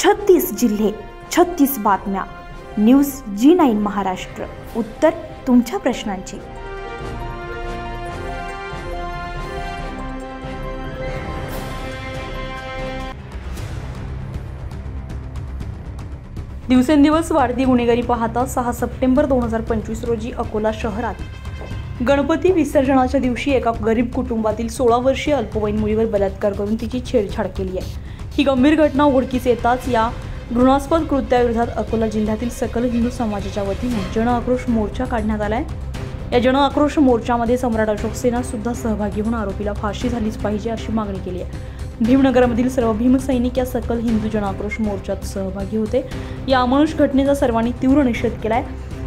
36 जिल्हे, 36 बातम्या. News G9 Maharashtra. उत्तर तुमच्या प्रश्नांचे. दिवसेंदिवस वाढती गुन्हेगारी पाहता 6 सप्टेंबर 2025 रोजी अकोला शहरात गणपती विसर्जनाच्या दिवशी एका गरीब कुटुंबातील 16 वर्षीय अल्पवयीन मुलीवर बलात्कार करून तिची छेडछाड केली आहे. ही गंभीर घटना उघडकीस येताच या घृणास्पद कृत्याविरोधात अकोला जिल्ह्यातील सकल हिंदू समाजाच्या वतीने जन आक्रोश मोर्चा काढण्यात आलाय. या जन आक्रोश मोर्चामध्ये सम्राट अशोक सेना सुद्धा सहभागी होऊन आरोपीला फाशी झालीच पाहिजे अशी मागणी केली आहे. भीमनगरमधील सर्व भीमसैनिक या सकल हिंदू जन आक्रोश मोर्चात सहभागी होते. या अमानुष घटनेचा सर्वांनी तीव्र निषेध केलाय.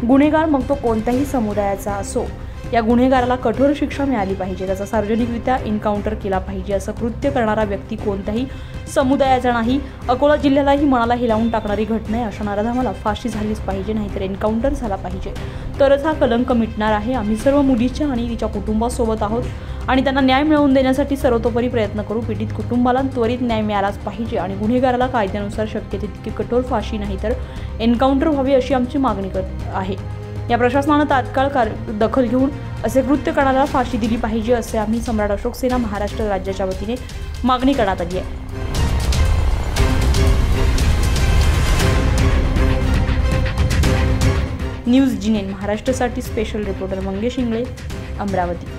गुन्हेगार मग तो कोणत्याही समुदायाचा असो, या गुन्हेगाराला कठोर शिक्षा मिळाली पाहिजे. त्याचा सार्वजनिकरित्या एन्काउंटर केला पाहिजे. असं कृत्य करणारा व्यक्ती कोणत्याही समुदायाचा नाही. अकोला जिल्ह्यालाही मनाला हिलावून टाकणारी घटना आहे. अशा नराधमाला फाशी झालीच पाहिजे, नाहीतर एन्काउंटर झाला पाहिजे, तरच हा कलंक मिटणार आहे. आम्ही सर्व मुलीच्या आणि तिच्या कुटुंबासोबत आहोत आणि त्यांना न्याय मिळवून देण्यासाठी सर्वतोपरी प्रयत्न करू. पीडित कुटुंबाला त्वरित न्याय मिळालाच पाहिजे आणि गुन्हेगाराला कायद्यानुसार शक्य तितकी कठोर फाशी नाही तर एन्काउंटर व्हावी अशी आमची मागणी आहे. या प्रशासनानं तात्काळ दखल घेऊन असे कृत्य करणाऱ्याला फाशी दिली पाहिजे असे आम्ही सम्राट अशोक सेना महाराष्ट्र राज्याच्या वतीने मागणी करण्यात आली आहे. न्यूज G9 महाराष्ट्रासाठी स्पेशल रिपोर्टर मंगेश इंगळे, अमरावती.